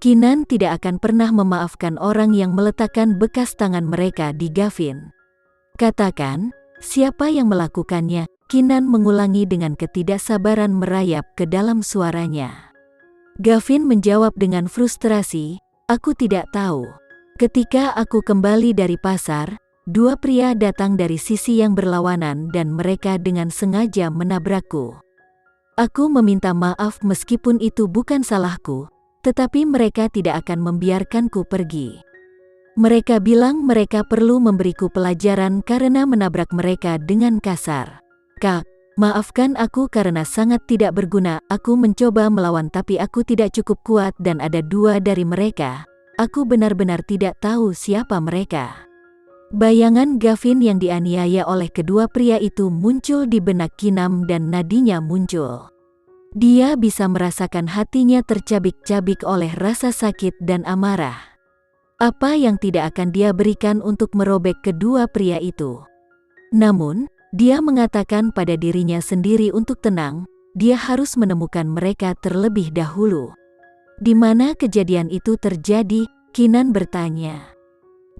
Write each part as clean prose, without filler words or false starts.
Kinan tidak akan pernah memaafkan orang yang meletakkan bekas tangan mereka di Gavin. Katakan, siapa yang melakukannya? Kinan mengulangi dengan ketidaksabaran merayap ke dalam suaranya. Gavin menjawab dengan frustrasi, aku tidak tahu. Ketika aku kembali dari pasar, dua pria datang dari sisi yang berlawanan dan mereka dengan sengaja menabrakku. Aku meminta maaf meskipun itu bukan salahku, tetapi mereka tidak akan membiarkanku pergi. Mereka bilang mereka perlu memberiku pelajaran karena menabrak mereka dengan kasar. Kak, maafkan aku karena sangat tidak berguna. Aku mencoba melawan tapi aku tidak cukup kuat dan ada dua dari mereka. Aku benar-benar tidak tahu siapa mereka. Bayangan Gavin yang dianiaya oleh kedua pria itu muncul di benak Kinam dan nadinya muncul. Dia bisa merasakan hatinya tercabik-cabik oleh rasa sakit dan amarah. Apa yang tidak akan dia berikan untuk merobek kedua pria itu? Namun, dia mengatakan pada dirinya sendiri untuk tenang, dia harus menemukan mereka terlebih dahulu. Di mana kejadian itu terjadi? Kinan bertanya.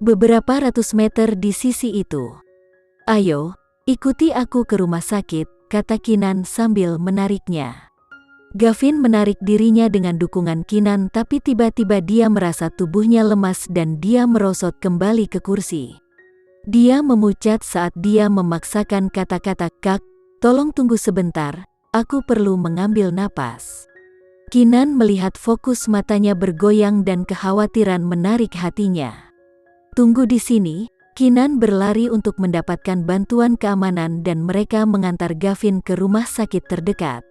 Beberapa ratus meter di sisi itu. Ayo, ikuti aku ke rumah sakit, kata Kinan sambil menariknya. Gavin menarik dirinya dengan dukungan Kinan tapi tiba-tiba dia merasa tubuhnya lemas dan dia merosot kembali ke kursi. Dia memucat saat dia memaksakan kata-kata, Kak, tolong tunggu sebentar, aku perlu mengambil napas. Kinan melihat fokus matanya bergoyang dan kekhawatiran menarik hatinya. Tunggu di sini, Kinan berlari untuk mendapatkan bantuan keamanan dan mereka mengantar Gavin ke rumah sakit terdekat.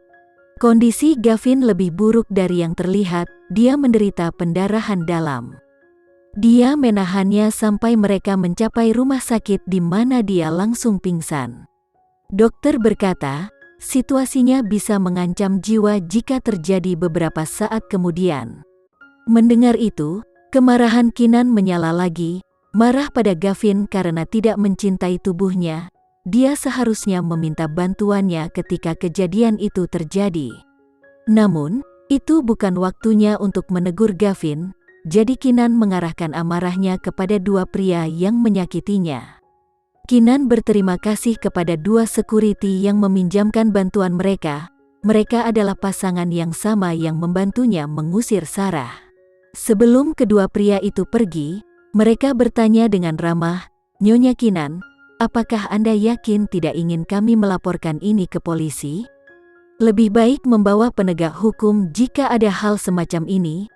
Kondisi Gavin lebih buruk dari yang terlihat, dia menderita pendarahan dalam. Dia menahannya sampai mereka mencapai rumah sakit di mana dia langsung pingsan. Dokter berkata, situasinya bisa mengancam jiwa jika terjadi beberapa saat kemudian. Mendengar itu, kemarahan Kinan menyala lagi, marah pada Gavin karena tidak mencintai tubuhnya. Dia seharusnya meminta bantuannya ketika kejadian itu terjadi. Namun, itu bukan waktunya untuk menegur Gavin. Jadi Kinan mengarahkan amarahnya kepada dua pria yang menyakitinya. Kinan berterima kasih kepada dua security yang meminjamkan bantuan mereka. Mereka adalah pasangan yang sama yang membantunya mengusir Sarah. Sebelum kedua pria itu pergi, mereka bertanya dengan ramah, Nyonya Kinan, apakah Anda yakin tidak ingin kami melaporkan ini ke polisi? Lebih baik membawa penegak hukum jika ada hal semacam ini.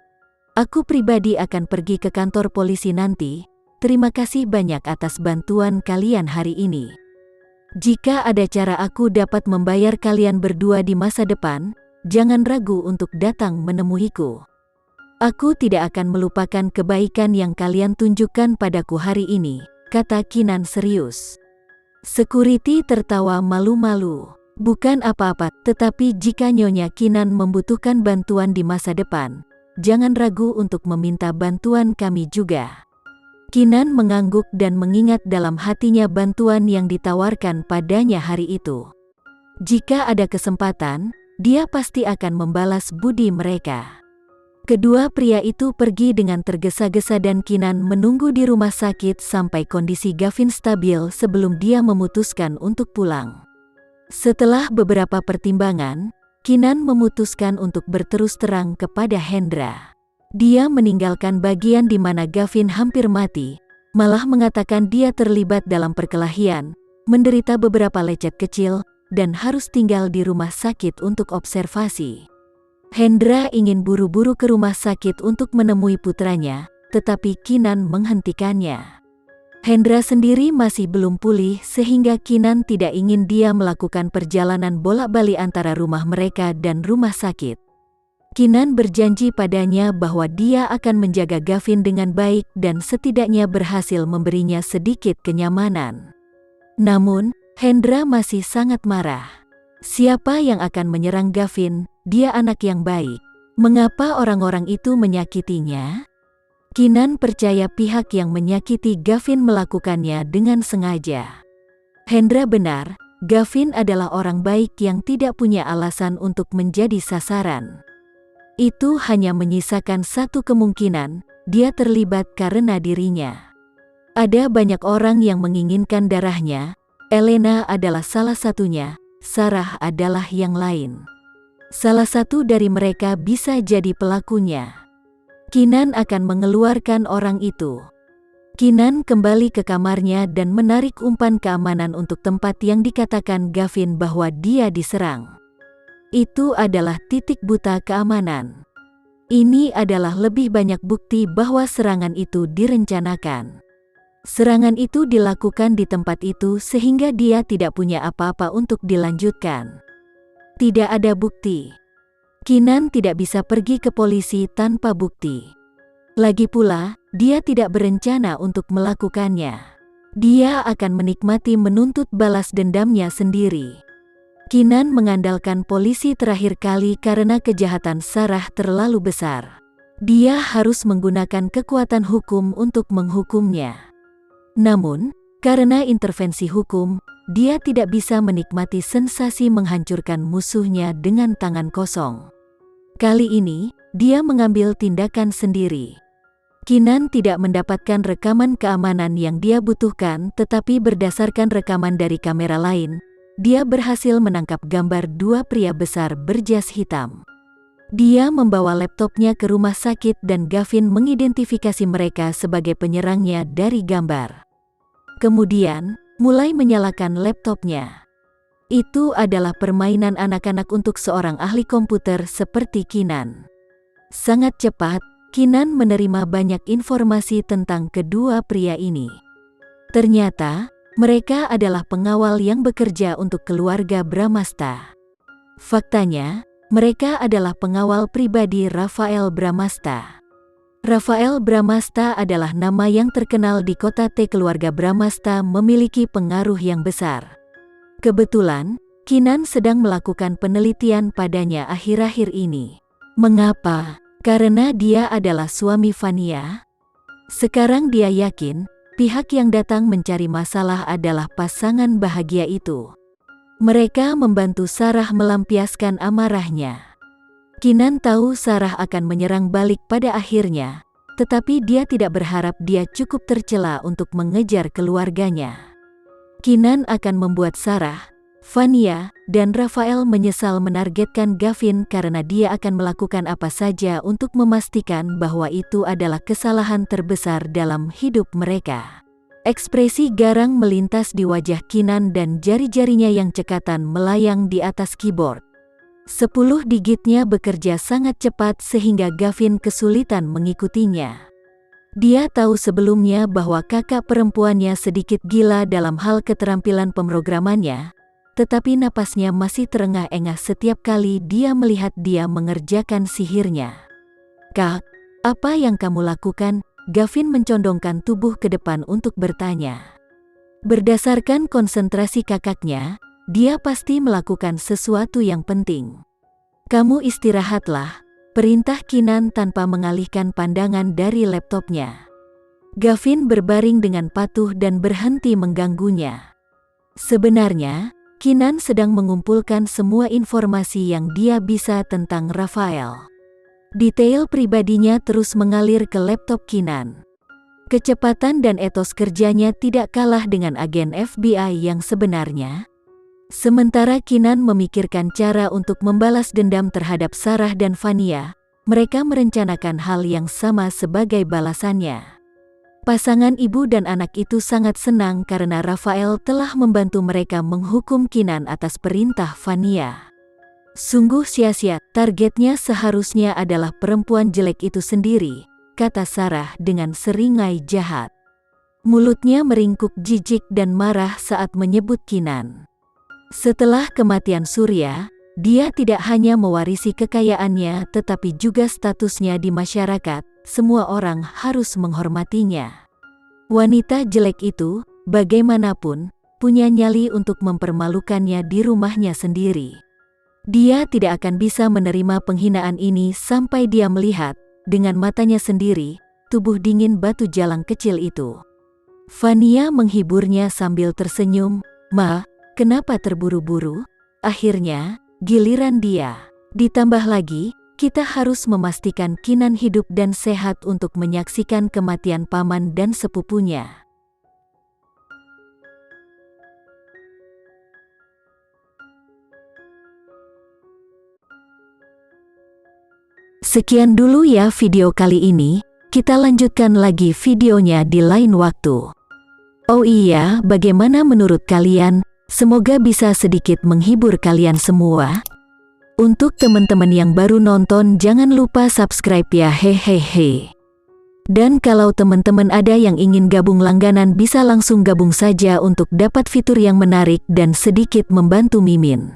Aku pribadi akan pergi ke kantor polisi nanti. Terima kasih banyak atas bantuan kalian hari ini. Jika ada cara aku dapat membayar kalian berdua di masa depan, jangan ragu untuk datang menemuiku. Aku tidak akan melupakan kebaikan yang kalian tunjukkan padaku hari ini, kata Kinan serius. Security tertawa malu-malu. Bukan apa-apa, tetapi jika Nyonya Kinan membutuhkan bantuan di masa depan, jangan ragu untuk meminta bantuan kami juga. Kinan mengangguk dan mengingat dalam hatinya bantuan yang ditawarkan padanya hari itu. Jika ada kesempatan, dia pasti akan membalas budi mereka. Kedua pria itu pergi dengan tergesa-gesa dan Kinan menunggu di rumah sakit sampai kondisi Gavin stabil sebelum dia memutuskan untuk pulang. Setelah beberapa pertimbangan, Kinan memutuskan untuk berterus terang kepada Hendra. Dia meninggalkan bagian di mana Gavin hampir mati, malah mengatakan dia terlibat dalam perkelahian, menderita beberapa lecet kecil, dan harus tinggal di rumah sakit untuk observasi. Hendra ingin buru-buru ke rumah sakit untuk menemui putranya, tetapi Kinan menghentikannya. Hendra sendiri masih belum pulih sehingga Kinan tidak ingin dia melakukan perjalanan bolak-balik antara rumah mereka dan rumah sakit. Kinan berjanji padanya bahwa dia akan menjaga Gavin dengan baik dan setidaknya berhasil memberinya sedikit kenyamanan. Namun, Hendra masih sangat marah. Siapa yang akan menyerang Gavin? Dia anak yang baik. Mengapa orang-orang itu menyakitinya? Kinan percaya pihak yang menyakiti Gavin melakukannya dengan sengaja. Hendra benar, Gavin adalah orang baik yang tidak punya alasan untuk menjadi sasaran. Itu hanya menyisakan satu kemungkinan, dia terlibat karena dirinya. Ada banyak orang yang menginginkan darahnya, Elena adalah salah satunya, Sarah adalah yang lain. Salah satu dari mereka bisa jadi pelakunya. Keenan akan mengeluarkan orang itu. Keenan kembali ke kamarnya dan menarik umpan keamanan untuk tempat yang dikatakan Gavin bahwa dia diserang. Itu adalah titik buta keamanan. Ini adalah lebih banyak bukti bahwa serangan itu direncanakan. Serangan itu dilakukan di tempat itu sehingga dia tidak punya apa-apa untuk dilanjutkan. Tidak ada bukti. Keenan tidak bisa pergi ke polisi tanpa bukti. Lagi pula, dia tidak berencana untuk melakukannya. Dia akan menikmati menuntut balas dendamnya sendiri. Keenan mengandalkan polisi terakhir kali karena kejahatan Sarah terlalu besar. Dia harus menggunakan kekuatan hukum untuk menghukumnya. Namun, karena intervensi hukum, dia tidak bisa menikmati sensasi menghancurkan musuhnya dengan tangan kosong. Kali ini, dia mengambil tindakan sendiri. Keenan tidak mendapatkan rekaman keamanan yang dia butuhkan, tetapi berdasarkan rekaman dari kamera lain, dia berhasil menangkap gambar dua pria besar berjas hitam. Dia membawa laptopnya ke rumah sakit dan Gavin mengidentifikasi mereka sebagai penyerangnya dari gambar. Kemudian, mulai menyalakan laptopnya. Itu adalah permainan anak-anak untuk seorang ahli komputer seperti Keenan. Sangat cepat, Keenan menerima banyak informasi tentang kedua pria ini. Ternyata, mereka adalah pengawal yang bekerja untuk keluarga Bramasta. Faktanya, mereka adalah pengawal pribadi Rafael Bramasta. Rafael Bramasta adalah nama yang terkenal di kota T. Keluarga Bramasta memiliki pengaruh yang besar. Kebetulan, Keenan sedang melakukan penelitian padanya akhir-akhir ini. Mengapa? Karena dia adalah suami Vania. Sekarang dia yakin, pihak yang datang mencari masalah adalah pasangan bahagia itu. Mereka membantu Sarah melampiaskan amarahnya. Keenan tahu Sarah akan menyerang balik pada akhirnya, tetapi dia tidak berharap dia cukup tercela untuk mengejar keluarganya. Keenan akan membuat Sarah, Vania, dan Rafael menyesal menargetkan Gavin karena dia akan melakukan apa saja untuk memastikan bahwa itu adalah kesalahan terbesar dalam hidup mereka. Ekspresi garang melintas di wajah Keenan dan jari-jarinya yang cekatan melayang di atas keyboard. 10 digitnya bekerja sangat cepat sehingga Gavin kesulitan mengikutinya. Dia tahu sebelumnya bahwa kakak perempuannya sedikit gila dalam hal keterampilan pemrogramannya, tetapi napasnya masih terengah-engah setiap kali dia melihat dia mengerjakan sihirnya. "Kak, apa yang kamu lakukan?" Gavin mencondongkan tubuh ke depan untuk bertanya. Berdasarkan konsentrasi kakaknya, dia pasti melakukan sesuatu yang penting. "Kamu istirahatlah," perintah Keenan tanpa mengalihkan pandangan dari laptopnya. Gavin berbaring dengan patuh dan berhenti mengganggunya. Sebenarnya, Keenan sedang mengumpulkan semua informasi yang dia bisa tentang Rafael. Detail pribadinya terus mengalir ke laptop Keenan. Kecepatan dan etos kerjanya tidak kalah dengan agen FBI yang sebenarnya. Sementara Keenan memikirkan cara untuk membalas dendam terhadap Sarah dan Vania, mereka merencanakan hal yang sama sebagai balasannya. Pasangan ibu dan anak itu sangat senang karena Rafael telah membantu mereka menghukum Keenan atas perintah Vania. "Sungguh sia-sia, targetnya seharusnya adalah perempuan jelek itu sendiri," kata Sarah dengan seringai jahat. Mulutnya meringkuk jijik dan marah saat menyebut Keenan. Setelah kematian Surya, dia tidak hanya mewarisi kekayaannya tetapi juga statusnya di masyarakat. Semua orang harus menghormatinya. Wanita jelek itu, bagaimanapun, punya nyali untuk mempermalukannya di rumahnya sendiri. Dia tidak akan bisa menerima penghinaan ini sampai dia melihat, dengan matanya sendiri, tubuh dingin batu jalang kecil itu. Vania menghiburnya sambil tersenyum. "Ma, kenapa terburu-buru?" Akhirnya, giliran dia. Ditambah lagi, Kita harus memastikan Kinan hidup dan sehat untuk menyaksikan kematian paman dan sepupunya. Sekian dulu ya video kali ini, kita lanjutkan lagi videonya di lain waktu. Oh iya, bagaimana menurut kalian? Semoga bisa sedikit menghibur kalian semua. Untuk teman-teman yang baru nonton, jangan lupa subscribe ya, hehehe. Dan kalau teman-teman ada yang ingin gabung langganan, bisa langsung gabung saja untuk dapat fitur yang menarik dan sedikit membantu Mimin.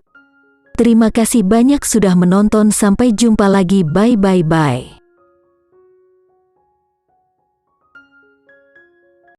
Terima kasih banyak sudah menonton, sampai jumpa lagi, bye.